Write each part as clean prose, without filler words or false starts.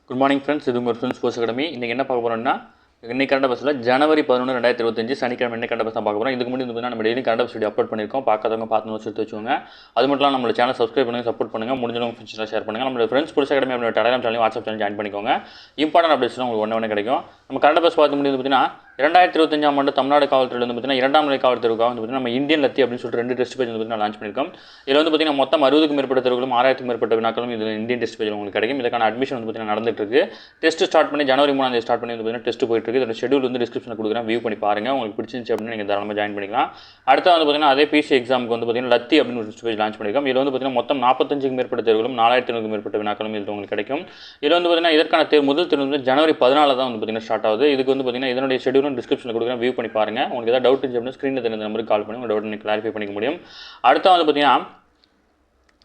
Good morning friends. இது உங்கள் friends sports academy. இன்றைக்கி என்ன பார்க்க போகிறோம்னா, இன்னைக்கு கரண்ட் அஃபேர்ஸில் ஜனவரி 11, 2025 சனிக்கிழமை என்ன கரண்ட் அஃபேர்ஸ் தான் பார்க்க போகிறோம். இதுக்கு முன்னாடி வந்து நம்ம daily current affairs video upload பண்ணியிருக்கோம். பார்க்காதவங்க பார்த்து நோட்ஸ் எடுத்து வச்சுக்கோங்க. அது மட்டும் இல்லாமல் நம்ம சேனல் சப்ஸ்கிரைப் பண்ணுங்கள், சப்போர்ட் பண்ணுங்கள், முடிஞ்சவங்க ஃப்ரெண்ட்ஸ்லாம் ஷேர் பண்ணுங்கள். நம்ம ஃப்ரெண்ட்ஸ் ஸ்போர்ட்ஸ் அகாடமி அப்படின்ற Telegram channel, WhatsApp channel join பண்ணிக்கோங்க. இம்பார்ட்டன்ட் அப்டேட்ஸ்லாம் உங்களுக்கு ஒன்று கிடைக்கும். நம்ம கரண்ட் அஃபேர்ஸ் பார்த்து முடியாது பார்த்தீங்கன்னா 2025 ஆண்டு தமிழ்நாடு காவல்துறை வந்து பார்த்தீங்கன்னா 2ஆம் நிலை காவல்துறைக்காக வந்து பார்த்தீங்கன்னா நம்ம இந்தியன் லத்தி அப்படின்னு சொல்லிட்டு 2 டெஸ்ட் பேஜ் வந்து பார்த்தீங்கன்னா லான்ச் பண்ணியிருக்கோம். இதில் வந்து பார்த்தீங்கன்னா மொத்தம் 60க்கும் மேற்பட்ட தேர்வுகளும் 6000க்கும் மேற்பட்ட வினாக்களும் இது இந்தியன் டெஸ்ட் பேஜில் உங்களுக்கு கிடைக்கும். இதுக்கான அட்மிஷன் வந்து பார்த்தீங்கன்னா நடந்துட்டு இருக்கு. டெஸ்ட் ஸ்டார்ட் பண்ணி ஜனவரி 3 ஸ்டார்ட் பண்ணி வந்து பார்த்தீங்கன்னா டெஸ்ட் போயிட்டு இருக்கு. இதோட ஷெட்யூல் வந்து டிஸ்கிரிப்ஷனில் கொடுக்குறேன், வியூ பண்ணி பாருங்க. உங்களுக்கு பிடிச்சிருந்துச்சு அப்படின்னா நீங்கள் தாராளமாக ஜாயின் பண்ணிக்கலாம். அடுத்து வந்து பார்த்தீங்கன்னா அதே பிசி எக்ஸாமுக்கு வந்து பார்த்தீங்கன்னா லத்தி அப்படின்னு ஒரு டெஸ்ட் பேஜ் லான்ச் பண்ணியிருக்கோம். இதில் வந்து பார்த்தீங்கன்னா மொத்தம் 45க்கும் மேற்பட்ட தேர்வுகளும் 4500க்கும் மேற்பட்ட வினாக்களும் இதில் உங்களுக்கு கிடைக்கும். இதில் வந்து பார்த்தீங்கன்னா இதற்கான முதல் தேர்வு வந்து ஜனவரி 14 தான் வந்து பார்த்தீங்கன்னா ஸ்டார்ட் ஆகுது. இதுக்கு வந்து பார்த்தீங்கன்னா இதனுடைய ஷெட்யூலும் டிஸ்கிரிப்ஷனில் கொடுக்குறேன், வியூ பண்ணி பாருங்க. உங்களுக்கு ஏதாவது டவுட் இருந்துச்சு அப்படின்னா ஸ்க்ரீனில் தெரிஞ்ச நம்பருக்கு கால் பண்ணி உங்கள் டவுட் நீங்கள் கிளாரிஃபை பண்ணிக்க முடியும். அடுத்து வந்து பார்த்தீங்கன்னா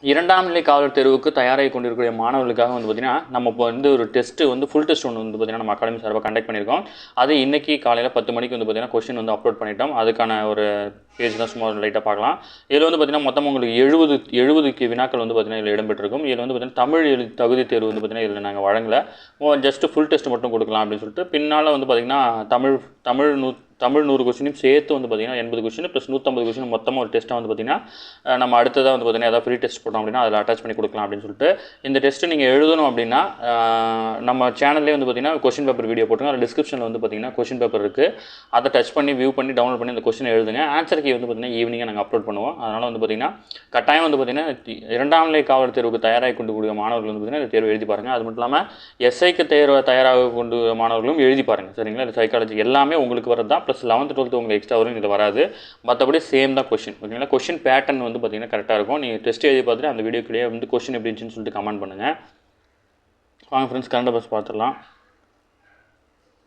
2ஆம் நிலை காவலர் தேர்வுக்கு தயாராகி கொண்டிருக்கிற மாணவர்களுக்காக வந்து பார்த்தீங்கன்னா நம்ம இப்போ வந்து ஒரு டெஸ்ட் வந்து ஃபுல் டெஸ்ட் ஒன்று வந்து பார்த்தீங்கன்னா நம்ம அகாடமி சார்பாக கண்டக்ட் பண்ணியிருக்கோம். அது இன்றைக்கி காலையில் 10 மணிக்கு வந்து பார்த்தீங்கன்னா கொஸ்டின் வந்து அப்லோட் பண்ணிட்டோம். அதுக்கான ஒரு பேஜ் தான் சும்மா லைட்டாக பார்க்கலாம். இதில் வந்து பார்த்தீங்கன்னா மொத்தம் உங்களுக்கு 70 வினாக்கள் வந்து பார்த்தீங்கன்னா இதில் இடம்பெற்றிருக்கும். இதில் வந்து பார்த்தீங்கன்னா தமிழ் தகுதி தேர்வு வந்து பார்த்தீங்கன்னா இதில் நாங்கள் வழங்கலை, ஜஸ்ட் ஃபுல் டெஸ்ட் மட்டும் கொடுக்கலாம் அப்படின்னு சொல்லிட்டு. பின்னால் வந்து பார்த்தீங்கன்னா தமிழ் 100 கொஸ்டினும் சேர்த்து வந்து பார்த்தீங்கன்னா 80 கொஸ்டின் ப்ளஸ் 150 கொஸ்டின் மொத்தமாக ஒரு டெஸ்ட்டாக வந்து பார்த்தீங்கன்னா நம்ம அடுத்ததாக வந்து பார்த்தீங்கன்னா ஏதாவது ஃப்ரீ டெஸ்ட் போட்டோம் அப்படின்னா அதில் அட்டாச் பண்ணி கொடுக்கலாம் அப்படின்னு சொல்லிட்டு. இந்த டெஸ்ட்டு நீங்கள் எழுதணும் அப்படின்னா நம்ம சேனல்லே வந்து பார்த்தீங்கன்னா கொஸ்டின் பேப்பர் வீடியோ போட்டுங்க. அதில் டிஸ்கிரிப்ஷனில் வந்து பார்த்தீங்கன்னா கொஸ்டின் பேப்பர் இருக்குது. அதை டச் பண்ணி வியூ பண்ணி டவுன்லோட் பண்ணி அந்த கொஸ்டின் எழுதுங்க. ஆன்சர் கீ வந்து பார்த்தீங்கன்னா ஈவினிங்காக நாங்கள் அப்லோட் பண்ணுவோம். அதனால் வந்து பார்த்தீங்கன்னா கட்டாயம் வந்து பார்த்தீங்கன்னா 2ஆம் நிலை காவலர் தேர்வுக்கு தயாராகி கொண்டு கூடிய மாணவர்கள் வந்து பார்த்தீங்கன்னா இந்த தேர்வு எழுதி பாருங்கள். அது மட்டும் இல்லாமல் எஸ்ஐக்கு தயாராக கொண்டு மாணவர்களும் எழுதி பாருங்கள். சரிங்களா? இந்த சைக்காலஜி எல்லாமே உங்களுக்கு வரது தான். ப்ளஸ் 11th 12th உங்களுக்கு எக்ஸ்ட்ரா வரும், இதில் வராது. மற்றபடி சேம் தான் கொஸ்டின். ஓகேங்களா? கொஸ்டின் பேட்டர்ன் வந்து பார்த்தீங்கன்னா கரெக்டாக இருக்கும். நீங்கள் டெஸ்ட் எழுதி பார்த்துட்டு அந்த வீடியோக்குள்ளேயே வந்து கொஸ்டின் எப்படி இருந்துச்சுன்னு சொல்லிட்டு கமெண்ட் பண்ணுங்கள். வாங்க ஃப்ரெண்ட்ஸ், கரண்ட் அஃபேர்ஸ் பார்த்துடலாம்.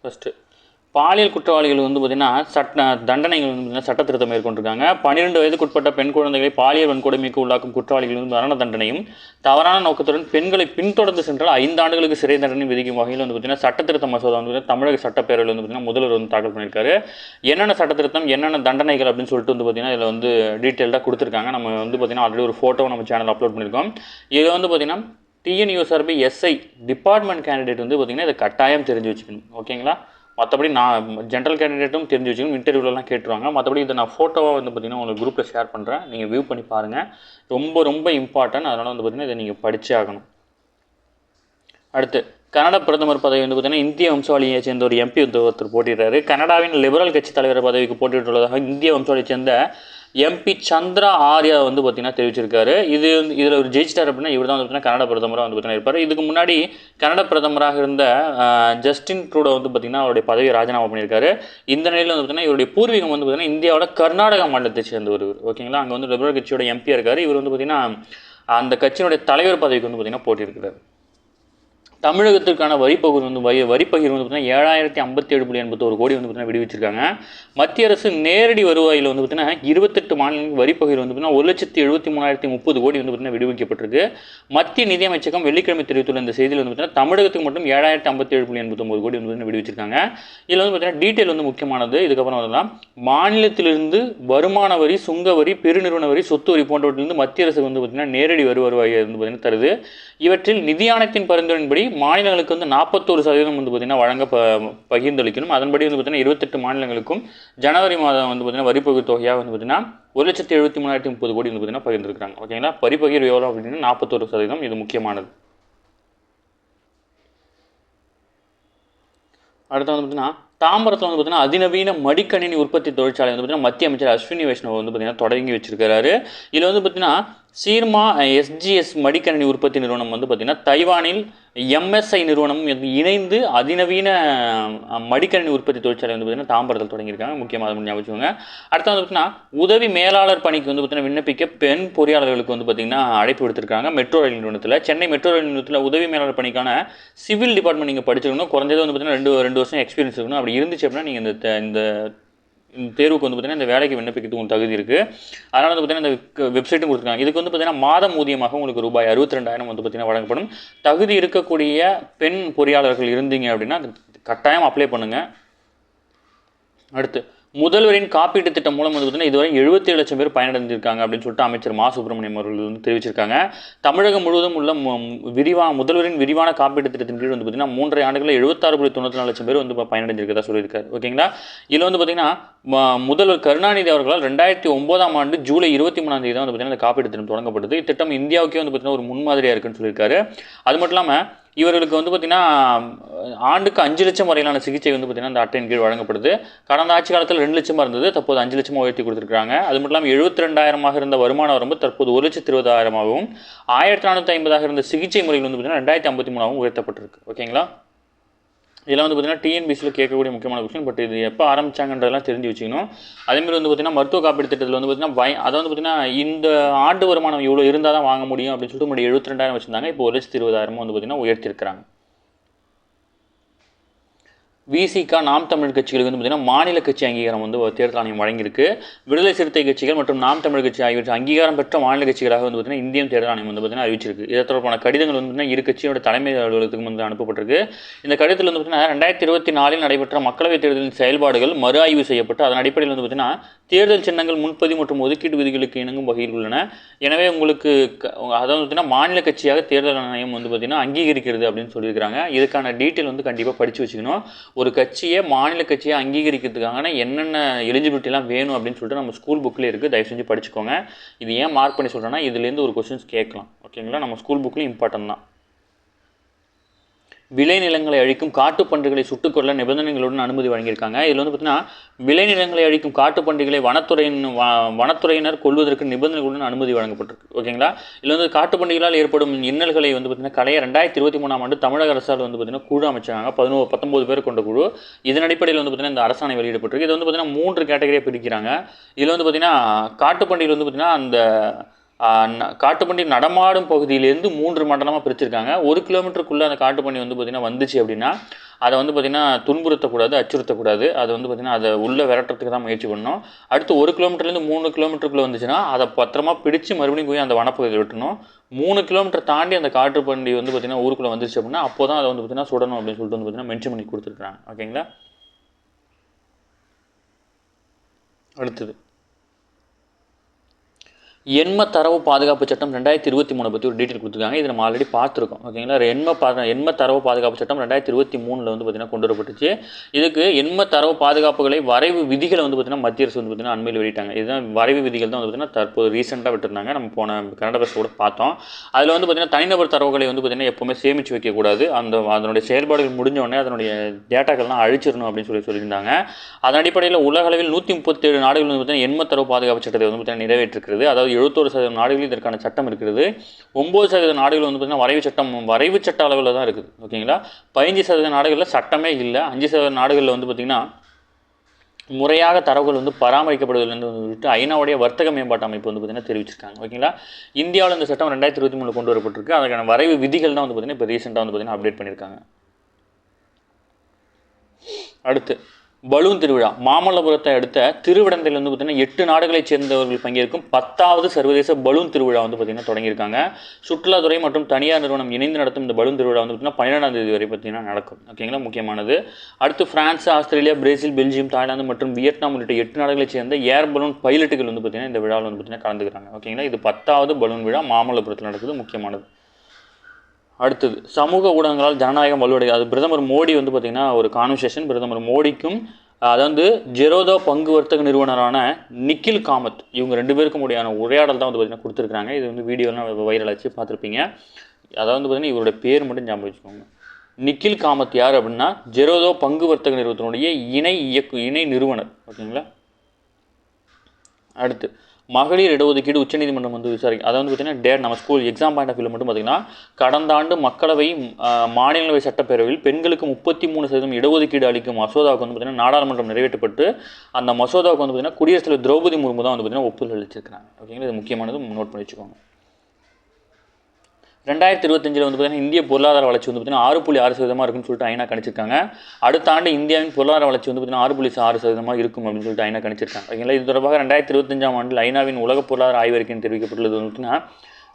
ஃபஸ்ட்டு பாலியல் குற்றவாளிகள் வந்து பார்த்திங்கன்னா தண்டனைகள் வந்து பார்த்திங்கன்னா சட்ட திருத்தம் மேற்கொண்டிருக்காங்க. 12 வயதுக்குட்பட்ட பெண் குழந்தைகளை பாலியல் வன்கொடுமைக்கு உள்ளாக்கும் குற்றவாளிகள் வந்து மரண தண்டனையும் தவறான நோக்கத்துடன் பெண்களை பின்தொடர்ந்து சென்றால் 5 ஆண்டுகளுக்கு சிறை தண்டனை விதிக்கும் வகையில் வந்து பார்த்திங்கன்னா சட்ட திருத்த மசோதா வந்து தமிழக சட்டப்பேரவையில் வந்து பார்த்திங்கன்னா முதல்வர் வந்து தாக்கல் பண்ணியிருக்காரு. என்னென்ன சட்ட திருத்தம், என்னென்ன தண்டனைகள் அப்படின்னு சொல்லிட்டு வந்து பார்த்திங்கன்னா இதில் வந்து டீட்டெயில்டாக கொடுத்துருக்காங்க. நம்ம வந்து பார்த்திங்கன்னா ஆல்ரெடி ஒரு ஃபோட்டோ நம்ம சேனல் அப்லோட் பண்ணியிருக்கோம். இதில் வந்து பார்த்திங்கன்னா டிஎன்யூஎஸ்ஆர்பி எஸ்ஐ டிபார்ட்மெண்ட் கேண்டிடேட் வந்து பார்த்திங்கன்னா இதை கட்டாயம் தெரிஞ்சு வச்சுக்கணும். ஓகேங்களா? மற்றபடி நான் ஜென்ரல் கேண்டிடேட்டும் தெரிஞ்சு வச்சுக்கணும். இன்டர்வியூலலாம் கேட்டுருவாங்க. மற்றபடி இதை நான் ஃபோட்டோவாக வந்து பார்த்திங்கன்னா உங்களுக்கு குரூப்பில் ஷேர் பண்ணுறேன். நீங்கள் வியூ பண்ணி பாருங்கள். ரொம்ப ரொம்ப இம்பார்ட்டன்ட். அதனால் வந்து பார்த்திங்கன்னா இதை நீங்கள் படித்தே ஆகணும். அடுத்து கனடா பிரதமர் பதவி வந்து பார்த்திங்கன்னா இந்திய வம்சாவளியை சேர்ந்த ஒரு எம்பி ஒருத்தர் போட்டிடுறாரு. கனடாவின் லிபரல் கட்சி தலைவர் பதவிக்கு போட்டியிட்டுள்ளதாக இந்திய வம்சாவளியை சேர்ந்த எம்பி சந்திரா ஆர்யா வந்து பார்த்திங்கன்னா தெரிவிச்சிருக்காரு. இதில் ஒரு ஜெயிச்சிட்டார் அப்படின்னா இவர் தான் வந்து பார்த்திங்கன்னா கனடா பிரதமராக வந்து பார்த்திங்கன்னா இருப்பார். இதுக்கு முன்னாடி கனடா பிரதமராக இருந்த ஜஸ்டின் ட்ரூடோ வந்து பார்த்திங்கன்னா அவருடைய பதவியை ராஜினாமா பண்ணியிருக்காரு. இந்த நிலையில் வந்து பார்த்திங்கன்னா இவருடைய பூர்வீகம் வந்து பார்த்திங்கன்னா இந்தியாவோட கர்நாடகா மாநிலத்தை சேர்ந்தவர். ஓகேங்களா? அங்கே வந்து லிபரல் கட்சியோட எம்பியாக இருக்கார். இவர் வந்து பார்த்திங்கன்னா அந்த கட்சியினுடைய தலைவர் பதவிக்கு வந்து பார்த்திங்கன்னா போட்டியிருக்கிறார். தமிழகத்திற்கான வரிப்பகிர்வு வந்து பார்த்திங்கன்னா 7057.81 கோடி வந்து பார்த்திங்கன்னா விடுவிச்சிருக்காங்க. மத்திய அரசு நேரடி வருவாயில் வந்து பார்த்திங்கன்னா 28 மாநிலங்களுக்கு வரிப்பகிர்வு வந்து பார்த்திங்கன்னா 1,73,030 கோடி வந்து பார்த்திங்கன்னா விடுவிக்கப்பட்டிருக்கு. மத்திய நிதியமைச்சகம் வெள்ளிக்கிழமை தெரிவித்துள்ள இந்த செய்தியில் வந்து பார்த்திங்கன்னா தமிழகத்துக்கு மட்டும் 7057.89 கோடி வந்து பார்த்திங்கன்னா விடுவிச்சிருக்காங்க. இதில் வந்து பார்த்திங்கன்னா டீட்டெயில் வந்து முக்கியமானது. இதுக்கப்புறம் வந்து மாநிலத்திலிருந்து வருமான வரி, சுங்க வரி, பெருநிறுவன வரி, சொத்து வரி போன்றவற்றிலிருந்து மத்திய அரசு வந்து பார்த்திங்கன்னா நேரடி வருவாயை வந்து பார்த்திங்கன்னா தருது. இவற்றில் நிதி ஆணையத்தின் பரிந்துரையின்படி மாநிலங்களுக்கு வந்து 41% வந்து பார்த்திங்கன்னா வழங்க பகிர்ந்தளிக்கணும். அதன்படி வந்து பார்த்திங்கன்னா 28 மாநிலங்களுக்கும் ஜனவரி மாதம் வந்து பார்த்திங்கன்னா வரிப்பகிர்வு தொகையாக வந்து பார்த்திங்கன்னா 1,73,030 கோடி வந்து பார்த்திங்கன்னா பகிர்ந்துருக்காங்க. ஓகேங்களா? வரிப்பகிர்வு எவ்வளோ அப்படின்னா 41%. இது முக்கியமானது. அடுத்து வந்து பார்த்திங்கன்னா தாம்பரத்தில் வந்து பார்த்திங்கன்னா அதிநவீன மடிக்கணினி உற்பத்தி தொழிற்சாலை வந்து பார்த்திங்கன்னா மத்திய அமைச்சர் அஸ்வினி வைஷ்ணவ் வந்து பார்த்திங்கன்னா தொடங்கி வச்சிருக்கிறாரு. இதில் வந்து பார்த்திங்கன்னா சீர்மா எஸ்ஜிஎஸ் மடிக்கணினி உற்பத்தி நிறுவனம் வந்து பார்த்திங்கன்னா தைவானில் எம்எஸ்ஐ நிறுவனம் இணைந்து அதிநவீன மடிக்கணினி உற்பத்தி தொழிற்சாலை வந்து பார்த்திங்கன்னா தாம்பரத்தில் தொடங்கியிருக்காங்க. முக்கியமாக ஞாபகம். அடுத்து வந்து பார்த்திங்கன்னா உதவி மேலாளர் பணிக்கு வந்து பார்த்திங்கன்னா விண்ணப்பிக்க பெண் பொறியாளர்களுக்கு வந்து பார்த்திங்கன்னா அழைப்பு விடுத்திருக்காங்க. மெட்ரோ ரயில் நிறுவனத்தில் சென்னை மெட்ரோ ரயில் நிறுவனத்தில் உதவி மேலாளர் பணிக்கான சிவில் டிபார்ட்மெண்ட் நீங்கள் படிச்சிருக்கணும். குறைஞ்சது வந்து பார்த்திங்கன்னா 2 வருஷம் எக்ஸ்பீரியன்ஸ் இருக்கணும். அப்படி இருந்துச்சு அப்படின்னா நீங்கள் இந்த தேர்வுக்கு வந்து பார்த்திங்கன்னா இந்த வேலைக்கு விண்ணப்பிக்கிறதுக்கு உங்களுக்கு தகுதி இருக்குது. அதனால் வந்து பார்த்திங்கன்னா இந்த வெப்சைட்டும் கொடுத்துருக்காங்க. இதுக்கு வந்து பார்த்திங்கன்னா மாதம் ஊதியமாக உங்களுக்கு ரூபாய் 62,000 வந்து பார்த்திங்கன்னா வழங்கப்படும். தகுதி இருக்கக்கூடிய பெண் பொறியாளர்கள் இருந்தீங்க அப்படின்னா கட்டாயம் அப்ளை பண்ணுங்கள். அடுத்து முதல்வரின் காப்பீட்டு திட்டம் மூலம் வந்து பார்த்தீங்கன்னா இதுவரை 77 லட்சம் பேர் பயனடைந்திருக்காங்க அப்படின்னு சொல்லிட்டு அமைச்சர் மா சுப்பிரமணியம் அவர்கள் வந்து தெரிவிச்சிருக்காங்க. தமிழகம் முழுவதும் உள்ள முதல்வரின் விரிவான காப்பீட்டு திட்டத்தின் கீழ் வந்து பார்த்தீங்கன்னா 3.5 ஆண்டுகளில் 76.94 லட்சம் பேர் வந்து பயனடைஞ்சிருக்கதா சொல்லியிருக்காரு. ஓகேங்களா. இதில் வந்து பார்த்தீங்கன்னா முதல்வர் கருணாநிதி அவர்களால் 2009ஆம் ஆண்டு ஜூலை 23ஆம் தேதி தான் வந்து பார்த்தீங்கன்னா இந்த காப்பீட்டு திட்டம் தொடங்கப்பட்டது. இத்திட்டம் இந்தியாவுக்கே வந்து பார்த்தீங்கன்னா ஒரு முன்மாதிரியாக இருக்குன்னு சொல்லியிருக்காரு. அது மட்டும் இல்லாமல் இவர்களுக்கு வந்து பார்த்திங்கன்னா ஆண்டுக்கு 5 லட்சம் வரையிலான சிகிச்சை வந்து பார்த்திங்கன்னா இந்த அட்டையின் கீழ் வழங்கப்படுது. கடந்த ஆட்சி காலத்தில் 2 லட்சமாக இருந்தது, தற்போது 5 லட்சமாக உயர்த்தி கொடுத்துருக்காங்க. அது மட்டும் இல்லாமல் 72,000 இருந்த வருமான வரம்பு தற்போது 1,20,000 1450 இருந்த சிகிச்சை முறைகள் வந்து பார்த்திங்கன்னா 2053 உயர்த்தப்பட்டிருக்கு. ஓகேங்களா. இதெல்லாம் வந்து பார்த்திங்கன்னா டிஎன்பிசியில் கேட்கக்கூடிய முக்கியமான கொஸ்டின். பட் இது எப்போ ஆரம்பிச்சாங்கன்றதெல்லாம் தெரிஞ்சு வச்சுக்கணும். அதேமாதிரி வந்து பார்த்திங்கன்னா மருத்துவ காப்பீடு திட்டத்தில் வந்து பார்த்திங்கன்னா அதை வந்து பார்த்திங்கன்னா இந்த ஆண்டு வருமானம் இவ்வளோ இருந்தால் தான் வாங்க முடியும் அப்படின்னு சொல்லிட்டு முன்னாடி 72,000 வச்சுருந்தாங்க. இப்போ 1,20,000 வந்து பார்த்திங்கன்னா உயர்த்திருக்கிறாங்க. விசிக நாம் தமிழ் கட்சிகளுக்கு வந்து பார்த்திங்கன்னா மாநில கட்சி அங்கீகாரம் வந்து தேர்தல் ஆணையம் வழங்கியிருக்கு. விடுதலை சிறுத்தை கட்சிகள் மற்றும் நாம் தமிழ் கட்சி ஆகியவற்றை அங்கீகாரம் பெற்ற மாநில கட்சிகளாக வந்து பார்த்திங்கன்னா இந்தியன் தேர்தல் ஆணையம் வந்து பார்த்திங்கன்னா அறிவிச்சிருக்கு. இதை தொடர்பான கடிதங்கள் வந்து பார்த்திங்கன்னா இரு கட்சியோட தலைமை அலுவலகத்துக்கு வந்து அனுப்பப்பட்டிருக்கு. இந்த கடிதத்தில் வந்து பார்த்திங்கன்னா 2024 நடைபெற்ற மக்களவைத் தேர்தலின் செயல்பாடுகள் மறு ஆய்வு செய்யப்பட்டு அதன் அடிப்படையில் வந்து பார்த்திங்கன்னா தேர்தல் சின்னங்கள் முன்பதிவு மற்றும் ஒதுக்கீடு விதிகளுக்கு இணங்கும் வகையில் உள்ளன. எனவே உங்களுக்கு அதாவது பார்த்திங்கன்னா மாநில கட்சியாக தேர்தல் ஆணையம் வந்து பார்த்திங்கன்னா அங்கீகரிக்கிறது அப்படின்னு சொல்லியிருக்கிறாங்க. இதுக்கான டீட்டெயில் வந்து கண்டிப்பாக படித்து வச்சுக்கணும். ஒரு கட்சியை மாநில கட்சியை அங்கீகரிக்கிறதுக்கான என்னென்ன எலிஜிபிலிட்டிலாம் வேணும் அப்படின்னு சொல்லிட்டு நம்ம ஸ்கூல் புக்கில் இருக்குது, தயவு செஞ்சு படிச்சுக்கோங்க. இது ஏன் மார்க் பண்ணி சொல்கிறேன்னா இதுலேருந்து ஒரு கொஸ்டின்ஸ் கேட்கலாம். ஓகேங்களா. நம்ம ஸ்கூல் புக்கில் இம்பார்ட்டன்ட் தான். விளைநிலங்களை அழிக்கும் காட்டுப்பன்றிகளை சுட்டுக்கொள்ள நிபந்தனைகளுடன் அனுமதி வழங்கியிருக்காங்க. இதில் வந்து பார்த்திங்கன்னா விளைநிலங்களை அழிக்கும் காட்டுப்பன்றிகளை வனத்துறையினர் கொள்வதற்கு நிபந்தனைகளுடன் அனுமதி வழங்கப்பட்டிருக்கு. ஓகேங்களா. இதில் வந்து காட்டுப்பன்றிகளால் ஏற்படும் இன்னல்களை வந்து பார்த்திங்கன்னா கலைய 2023ஆம் ஆண்டு தமிழக அரசால் வந்து பார்த்திங்கன்னா குழு அமைச்சாங்க. 19 பேர் கொண்ட குழு. இதன் அடிப்படையில் வந்து பார்த்திங்கன்னா இந்த அரசாணை வெளியிடப்பட்டிருக்கு. இது வந்து பார்த்திங்கன்னா 3 கேட்டகரியாக பிரிக்கிறாங்க. இதில் வந்து பார்த்திங்கன்னா காட்டுப்பன்றிகள் வந்து பார்த்திங்கன்னா அந்த காட்டுப்பன்றி நடமாடும் பகுதியிலேருந்து 3 மண்டலமாக பிரிச்சிருக்காங்க. 1 கிலோமீட்டருக்குள்ளே அந்த காட்டுப்பன்றி வந்து பார்த்திங்கன்னா வந்துச்சு அப்படின்னா அதை வந்து பார்த்திங்கன்னா துன்புறுத்தக்கூடாது, அச்சுறுத்தக்கூடாது. அது வந்து பார்த்திங்கன்னா அதை உள்ளே விரட்டுறதுக்கு தான் முயற்சி பண்ணணும். அடுத்து 1 கிலோமீட்டர்லேருந்து 3 கிலோமீட்டருக்குள்ளே வந்துச்சுன்னா அதை பத்திரமா பிடிச்சி மறுபடியும் போய் அந்த வனப்பகுதியில் விட்டணும். 3 கிலோமீட்டர் தாண்டி அந்த காட்டுப்பன்றி வந்து பார்த்திங்கன்னா ஊருக்குள்ளே வந்துருச்சு அப்படின்னா அப்போ தான் அதை வந்து பார்த்திங்கன்னா சுடணும் அப்படின்னு சொல்லிட்டு வந்து பார்த்திங்கன்னா மென்ஷன் பண்ணி கொடுத்துருக்காங்க. ஓகேங்களா. அடுத்தது எண்ம தரவு பாதுகாப்பு சட்டம் 2023 பற்றி ஒரு டீட்டெயில் கொடுத்துருக்காங்க. இது நம்ம ஆல்ரெடி பார்த்துருக்கோம். ஓகேங்களா. எண்ம தரவு பாதுகாப்பு சட்டம் 2023 வந்து பார்த்திங்கன்னா கொண்டு வரப்பட்டுச்சு. இதுக்கு எண்ம தரவு பாதுகாப்புகளை வரைவு விதிகளை வந்து பார்த்திங்கன்னா மத்திய அரசு வந்து பார்த்திங்கன்னா அண்மையில் வெளியிட்டாங்க. இதுதான் வரைவு விதிகள் தான் வந்து பார்த்திங்கன்னா தற்போது ரீசெண்டாக விட்டுருந்தாங்க. நம்ம போன கனடா பஸ் கூட பார்த்தோம். அதில் வந்து பார்த்திங்கன்னா தனிநபர் தரவுகளை வந்து பார்த்திங்கன்னா எப்போவுமே சேமித்து வைக்கக்கூடாது. அதனுடைய செயல்பாடுகள் முடிஞ்ச உடனே அதனுடைய டேட்டாக்கள்லாம் அழிச்சிடணும் அப்படின்னு சொல்லியிருந்தாங்க. அதன் அடிப்படையில் உலக அளவில் 137 நாடுகள் வந்து பார்த்திங்கன்னா எண்ம தரவு பாதுகாப்பு சட்டத்தை வந்து பார்த்திங்கன்னா நிறைவேற்றிருக்கிறது. அதாவது 71% நாடுகளில் இதற்கான சட்டம் இருக்கிறது. 9% நாடுகள் வந்து பார்த்திங்கன்னா வரைவு சட்ட அளவில் தான் இருக்குது. ஓகேங்களா. 15% நாடுகளில் சட்டமே இல்லை. 5% நாடுகளில் வந்து பார்த்திங்கன்னா முறையாக தரவுகள் வந்து பராமரிக்கப்படுவதில்லை என்று சொல்லிட்டு ஐநாவுடைய வர்த்தக மேம்பாட்டு அமைப்பு வந்து பார்த்திங்கன்னா தெரிவிச்சிருக்காங்க. ஓகேங்களா. இந்தியாவில் இந்த சட்டம் 2023 கொண்டு வரப்பட்டிருக்கு. அதற்கான வரைவு விதிகள் தான் வந்து பார்த்திங்கன்னா இப்போ ரீசெண்டாக வந்து பார்த்திங்கன்னா அப்டேட் பண்ணியிருக்காங்க. அடுத்து பலூன் திருவிழா. மாமல்லபுரத்தை அடுத்த திருவிடந்தையில் வந்து பார்த்திங்கன்னா 8 நாடுகளைச் சேர்ந்தவர்கள் பங்கேற்கும் 10வது சர்வதேச பலூன் திருவிழா வந்து பார்த்திங்கன்னா தொடங்கியிருக்காங்க. சுற்றுலாத்துறை மற்றும் தனியார் நிறுவனம் இணைந்து நடத்தும் இந்த பலூன் திருவிழா வந்து பார்த்திங்கன்னா 12ஆம் தேதி வரை பார்த்திங்கன்னா நடக்கும். ஓகேங்களா. முக்கியமானது. அடுத்து France, Australia, Brazil, Belgium, Thailand மற்றும் வியட்நாம் உள்ளிட்ட 8 நாடுகளைச் சேர்ந்த ஏர் பலூன் பைலட்டுகள் வந்து பார்த்திங்கன்னா இந்த விழாவில் வந்து பார்த்திங்கன்னா கலந்துக்கிறாங்க. ஓகேங்களா. இது 10வது பலூன் விழா மாமல்லபுரத்தில் நடக்குது. முக்கியமானது. அடுத்தது சமூக ஊடகங்களால் ஜனநாயகம் வலுவடைகிறது. அது பிரதமர் மோடி வந்து பார்த்திங்கன்னா ஒரு கான்வர்சேஷன் பிரதமர் மோடிக்கும் அதாவது ஜெரோதா பங்கு வர்த்தக நிறுவனரான நிக்கில் காமத் இவங்க 2 பேருக்கும் முடியான உரையாடல் தான் வந்து பார்த்திங்கன்னா கொடுத்துருக்காங்க. இது வந்து வீடியோலாம் வைரல் ஆச்சு, பார்த்துருப்பீங்க. அதாவது வந்து பார்த்திங்கன்னா இவருடைய பேர் மட்டும் ஞாபகம் வச்சுக்கோங்க. நிக்கில் காமத் யார் அப்படின்னா ஜெரோதா பங்கு வர்த்தக நிறுவனத்தினுடைய இணை நிறுவனர். ஓகேங்களா. அடுத்து மகளிர் இடஒதுக்கீடு உச்சநீதிமன்றம் வந்து விசாரிக்கும். அதை வந்து பார்த்திங்கன்னா நம்ம ஸ்கூல் எக்ஸாம் பாயிண்ட் ஆஃப் வியூவில் மட்டும் பார்த்திங்கன்னா கடந்த ஆண்டு மக்களவை மாநிலங்களவை சட்டப்பேரவையில் பெண்களுக்கு 33% இடஒதுக்கீடு அளிக்கும் மசோதாவுக்கு வந்து பார்த்திங்கன்னா நாடாளுமன்றம் நிறைவேற்றப்பட்டு அந்த மசோதாவுக்கு வந்து பார்த்திங்கன்னா குடியரசுத் தலைவர் திரௌபதி முர்மு தான் வந்து பார்த்திங்கன்னா ஒப்புதல் அளிச்சிருக்கிறாங்க. ஓகேங்களா. இது முக்கியமானது, நோட் பண்ணி வச்சுக்கோங்க. 2025 வந்து பார்த்திங்கன்னா இந்திய பொருளாதார வளர்ச்சி வந்து பார்த்திங்கன்னா 6.6% இருக்குன்னு சொல்லிட்டு ஐநா கணிச்சிருக்காங்க. அடுத்த ஆண்டு இந்தியாவின் பொருளாதார வளர்ச்சி வந்து பார்த்திங்கன்னா 6.6% இருக்கும் அப்படின்னு சொல்லிட்டு ஐநா கணிச்சிருக்காங்க. ஓகேங்களா. இது தொடர்பாக 2025ஆம் ஆண்டில் ஐநாவின் உலக பொருளாதார ஆய்வறிக்கைன்னு தெரிவிக்கப்பட்டுள்ளது வந்து பார்த்திங்கன்னா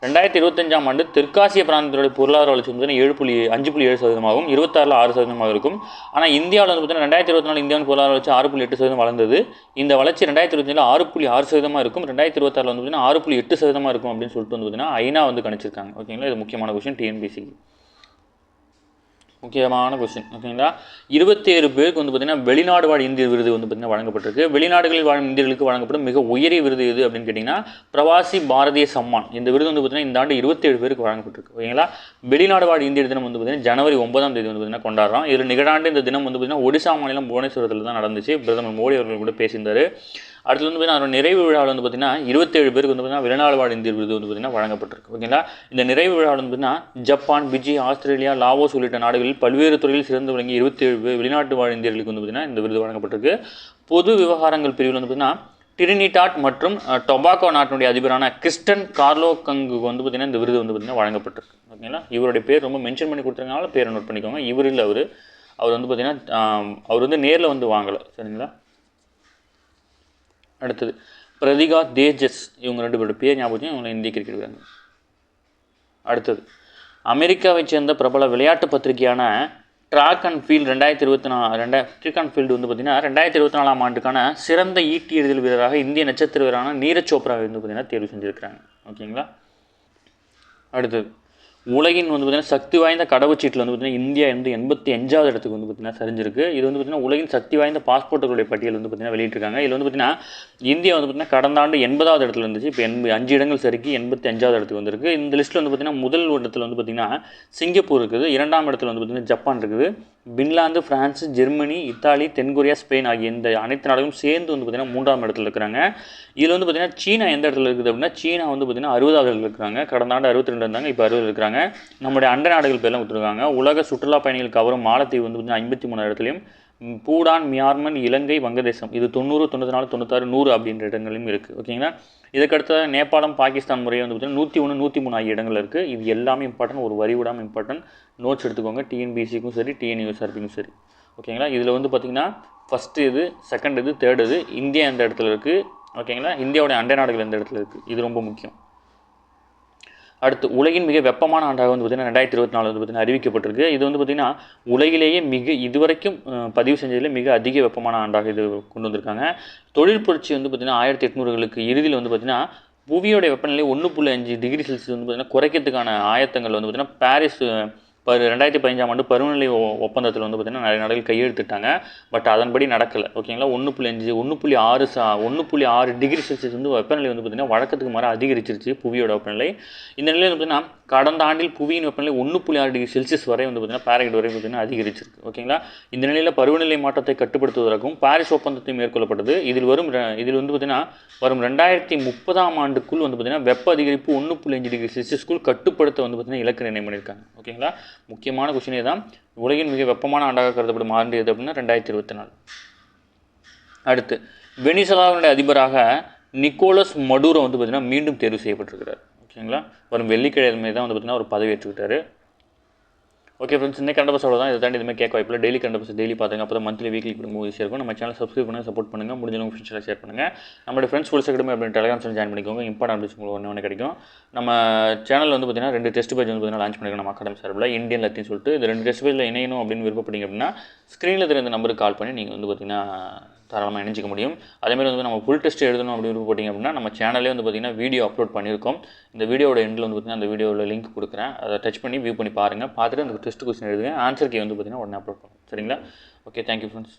2025ஆம் ஆண்டு தெற்காசிய பிராந்தியத்தோட பொருளாதார வளர்ச்சி வந்து 5.7%, 26ல் 6% இருக்கும். ஆனால் இந்தியாவில் வந்து பார்த்தீங்கன்னா 2024 இந்தியாவின் பொருளாதார வளர்ச்சி 6.8% வளர்ந்தது. இந்த வளர்ச்சி 2025 6.6% இருக்கும். 2026 வந்து பார்த்தீங்கன்னா 6.8% இருக்கும் அப்படின்னு சொல்லிட்டு வந்து பார்த்தீங்கன்னா ஐநா வந்து கணிச்சிருக்காங்க. ஓகேங்களா, இது முக்கியமான கொஸ்டின் டிஎன்பிசிக்கு. முக்கியமான கொஸ்டின். ஓகேங்களா, 27 பேருக்கு வந்து பார்த்தீங்கன்னா வெளிநாடு வாழ் இந்தியர் விருது வந்து பார்த்தீங்கன்னா வழங்கப்பட்டிருக்கு. வெளிநாடுகளில் வாழும் இந்தியர்களுக்கு வழங்கப்படும் மிக உயரிய விருது எது அப்படின்னு கேட்டிங்கன்னா பிரவாசி பாரதிய சம்மான். இந்த விருது வந்து பார்த்தீங்கன்னா இந்த ஆண்டு 27 பேருக்கு வழங்கப்பட்டிருக்கு. ஓகேங்களா, வெளிநாடு வாழ் இந்தியர் தினம் வந்து பார்த்தீங்கன்னா ஜனவரி 9ஆம் தேதி வந்து பார்த்தீங்கன்னா கொண்டாடுறோம். இதில் நிகழாண்டு இந்த தினம் வந்து பார்த்தீங்கன்னா ஒடிசா மாநிலம் புவனேஸ்வரத்தில் தான் நடந்துச்சு. பிரதமர் மோடி அவர்கள் கூட பேசியிருந்தார். அடுத்து வந்து பார்த்தீங்கன்னா நிறைவு விழாவில் வந்து பார்த்தீங்கன்னா 27 பேருக்கு வந்து பார்த்தீங்கன்னா வெளிநாடு வாழ் இந்தியர் விருது வந்து பார்த்தீங்கன்னா வழங்கப்பட்டிருக்கு. ஓகேங்களா, இந்த நிறைவு விழாவில் வந்து பார்த்தீங்கன்னா ஜப்பான், பிஜி, ஆஸ்திரேலியா, லாவோஸ் உள்ளிட்ட நாடுகளில் பல்வேறு துறையில் சிறந்து விளங்கிய 27 வெளிநாட்டு வாழ் இந்தியர்களுக்கு வந்து பார்த்தீங்கன்னா இந்த விருது வழங்கப்பட்டிருக்கு. பொது விவகாரங்கள் பிரிவில் வந்து பார்த்தீங்கன்னா டிரினிடாட் மற்றும் டொபாக்கோ நாட்டினுடைய அதிபரான கிறிஸ்டன் கார்லோ கங்குக்கு வந்து பார்த்தீங்கன்னா இந்த விருது வந்து பார்த்தீங்கன்னா வழங்கப்பட்டிருக்கு. ஓகேங்களா, இவருடைய பேர் ரொம்ப மென்ஷன் பண்ணி கொடுத்துருக்கனால பேரை நோட் பண்ணிக்கோங்க. இவர் இல்லை, அவர் வந்து பார்த்தீங்கன்னா அவர் வந்து நேரில் வந்து வாங்கலை. சரிங்களா, அடுத்தது பிரதிகா தேஜஸ், இவங்க 2 பேரோட பேர் ஞாபகம், இவங்க இந்திய கிரிக்கெட் வீரங்க. அடுத்தது அமெரிக்காவை சேர்ந்த பிரபல விளையாட்டு பத்திரிகையான track and field 2024 track and field வந்து பார்த்தீங்கன்னா 2024ஆம் ஆண்டுக்கான சிறந்த ஈட்டி எறிதல் வீரராக இந்திய நட்சத்திர வீரரான நீரஜ் சோப்ரா வந்து பார்த்தீங்கன்னா தேர்வு செஞ்சுருக்கிறாங்க. ஓகேங்களா, அடுத்தது உலகின் வந்து பார்த்தீங்கன்னா சக்தி வாய்ந்த கடவுச்சீட்டில் வந்து பார்த்தீங்கன்னா இந்தியா வந்து 85வது இடத்துக்கு வந்து பார்த்தீங்கன்னா சரிஞ்சிருக்கு. இது வந்து பார்த்தீங்கன்னா உலகின் சக்தி வாய்ந்த பாஸ்போர்ட்டுகளுடைய பட்டியல் வந்து பார்த்தீங்கன்னா வெளியிட்டிருக்காங்க. இதில் வந்து பார்த்தீங்கன்னா இந்தியா வந்து பார்த்தீங்கன்னா கடந்த ஆண்டு 80வது இடத்துல இருந்துச்சு. இப்போ 5 இடங்கள் சறுக்கி 85வது இடத்துக்கு வந்திருக்கு. இந்த லிஸ்ட்டில் வந்து பார்த்தீங்கன்னா முதல் இடத்துல வந்து பார்த்தீங்கன்னா சிங்கப்பூர் இருக்குது. 2ஆம் இடத்துல வந்து பார்த்தீங்கன்னா ஜப்பான் இருக்குது. பின்லாந்து, பிரான்ஸ், ஜெர்மனி, இத்தாலி, தென்கொரியா, ஸ்பெயின் ஆகிய இந்த அனைத்து நாடுகளும் சேர்ந்து வந்து பார்த்தீங்கன்னா 3ஆம் இடத்துல இருக்கிறாங்க. இதில் வந்து பார்த்தீங்கன்னா சீனா எந்த இடத்துல இருக்குது அப்படின்னா சீனா வந்து பார்த்தீங்கன்னா 60வது இடத்துல இருக்கிறாங்க. கடந்த ஆண்டு 62 இருந்தாங்க, இப்போ 60 இருக்கிறாங்க. நம்முடைய அண்டை நாடுகள் பேர்லாம் கொடுத்துருக்காங்க. உலக சுற்றுலா பயணிகள் கவரும் மாலத்தீவு வந்து பார்த்தீங்கன்னா 53 இடத்துலையும், பூடான், மியான்மர், இலங்கை, வங்கதேசம் இது 90, 94, 96, 100 அப்படின்ற இடங்களிலும் இருக்குது. ஓகேங்களா, இதுக்கடுத்த நேபாளம், பாகிஸ்தான் முறையை வந்து பார்த்தீங்கன்னா 101, 103 ஆகிய இடங்கள் இருக்குது. இது எல்லாமே இம்பார்ட்டன்ட், ஒரு வரி விடாமல் இம்பார்ட்டன்ட். நோட்ஸ் எடுத்துக்கோங்க, டிஎன்பிசிக்கும் சரி டிஎன்யூஎஸ்ஆர்பிக்கும் சரி. ஓகேங்களா, இதில் வந்து பார்த்திங்கன்னா ஃபஸ்ட்டு இது, செகண்ட் இது, தேர்ட் இது, இந்தியா எந்த இடத்துல இருக்குது. ஓகேங்களா, இந்தியாவுடைய அண்டை நாடுகள் எந்த இடத்துல இருக்குது, இது ரொம்ப முக்கியம். அடுத்து உலகின் மிக வெப்பமான ஆண்டாக வந்து பார்த்திங்கன்னா 2024 வந்து பார்த்திங்கன்னா அறிவிக்கப்பட்டிருக்கு. இது வந்து பார்த்திங்கன்னா உலகிலேயே இதுவரைக்கும் பதிவு செஞ்சதில் மிக அதிக வெப்பமான ஆண்டாக இது கொண்டு வந்திருக்காங்க. தொழில் புரட்சி வந்து பார்த்திங்கன்னா 1800களுக்கு இறுதியில் வந்து பார்த்திங்கன்னா புவியோடைய வெப்பநிலை 1.5 டிகிரி செல்சியஸ் வந்து பார்த்திங்கன்னா குறைக்கிறதுக்கான ஆயத்தங்கள் வந்து பார்த்திங்கன்னா பாரிஸ் 2015ஆம் ஆண்டு பருவநிலை ஒப்பந்தத்தில் வந்து பார்த்திங்கன்னா நிறைய நாடுகள் கையெழுத்திட்டாங்க. பட் அதன்படி நடக்கலை. ஓகேங்களா, 1.6 டிகிரி செல்சியஸ் வந்து வெப்பநிலை வந்து பார்த்திங்கன்னா வழக்கத்துக்கு மாற அதிகரிச்சிருச்சு புவியோட வெப்பநிலை. இந்த நிலையில் வந்து பார்த்திங்கன்னா கடந்த ஆண்டில் புவியின் வெப்பநிலை 1.6 டிகிரி செல்சியஸ் வரை வந்து பார்த்திங்கன்னா பாரகைட் வரை பார்த்திங்கன்னா அதிகரிச்சிருக்கு. ஓகேங்களா, இந்த நிலையில் பருவநிலை மாற்றத்தை கட்டுப்படுத்துவதற்கும் பாரிஸ் ஒப்பந்தத்தை மேற்கொள்ளப்பட்டது. இதில் வந்து பார்த்திங்கன்னா வரும் 2030ஆம் ஆண்டுக்குள் வந்து பார்த்திங்கன்னா வெப்ப அதிகரிப்பு 1.5 டிகிரி செல்சியஸ்க்குள் கட்டுப்படுத்த வந்து பார்த்திங்கன்னா இலக்கு நிர்ணயம் பண்ணியிருக்காங்க. ஓகேங்களா, முக்கியமான கொஸ்டினே தான். உலகின் மிக வெப்பமான ஆண்டாக கருதப்படும் ஆண்டு எது அப்படின்னா 2024. அடுத்து வெனிசுலாவுடைய அதிபராக நிக்கோலஸ் மடூரோ வந்து பார்த்திங்கன்னா மீண்டும் தேர்வு செய்யப்பட்டிருக்கிறார். ஓகேங்களா, வரும் வெள்ளிக்கிழமை தான் வந்து பார்த்திங்கன்னா ஒரு பதவி ஏற்றுக்கிட்டார். ஓகே ஃப்ரெண்ட்ஸ், இந்த கரண்ட் அஃபேர்ஸ் அவ்வளோதான். இதை தாண்டி இதுமாதிரி கேட்க வாய்ப்பில்லை. டெய்லி கரண்ட் அஃபேர்ஸ் டெய்லி பார்த்துங்க. அப்போ தான் மந்த்லி வீக்லி இப்படி மூவிஸ் இருக்கும். நம்ம சேனல் சப்ஸ்கிரைப் பண்ணுங்கள், சப்போர்ட் பண்ணுங்கள். முடிஞ்சவங்க ஃப்ரெண்ட்ஸில் ஷேர் பண்ணுங்கள். நம்மளுடைய ஃப்ரெண்ட்ஸ் ஃபுல் செக்டமே அப்படின்னு டெலிகிராம் சேனல் ஜாயின் பண்ணிக்கோங்க. இம்பார்ட்டன்ட் அப்டேட்ஸ் உங்களுக்கு ஒன்று கிடைக்கும். நம்ம சேனல் வந்து பார்த்திங்கன்னா 2 டெஸ்ட் பேஜ் வந்து பார்த்திங்கன்னா லான்ச் பண்ணியிருக்கோம் நம்ம அகாடமி சார்பில், இந்தியன் லத்தின்னு சொல்லிட்டு. இது 2 டெஸ்ட் பேஜில் இணையணும் அப்படின்னு விருப்பப்பட்டீங்க அப்படின்னா ஸ்க்ரீனில் தெரிந்த நம்பருக்கு கால் பண்ணி நீங்கள் வந்து பார்த்திங்கன்னா தாராளமாக இணைஞ்சிக்க முடியும். அதேமாதிரி வந்து நம்ம ஃபுல் டெஸ்ட் எழுதணும் அப்படின்னு விருப்பப்பட்டீங்க அப்படின்னா நம்ம சேனலே வந்து பார்த்திங்கன்னா வீடியோ அப்லோட் பண்ணியிருக்கோம். இந்த வீடியோட எண்டில் வந்து பார்த்திங்கன்னா அந்த வீடியோவில் லிங்க் கொடுக்குறேன். அதை டச் பண்ணி வியூ பண்ணி பாருங்கள். பார்த்துட்டு அந்த டெஸ்ட் கொஸ்டின் எழுதுங்க. ஆன்சர் கே வந்து பார்த்திங்கன்னா உடனே அப்லோட் பண்ணுவோம். சரிங்களா, ஓகே, தேங்க்யூ ஃப்ரெண்ட்ஸ்.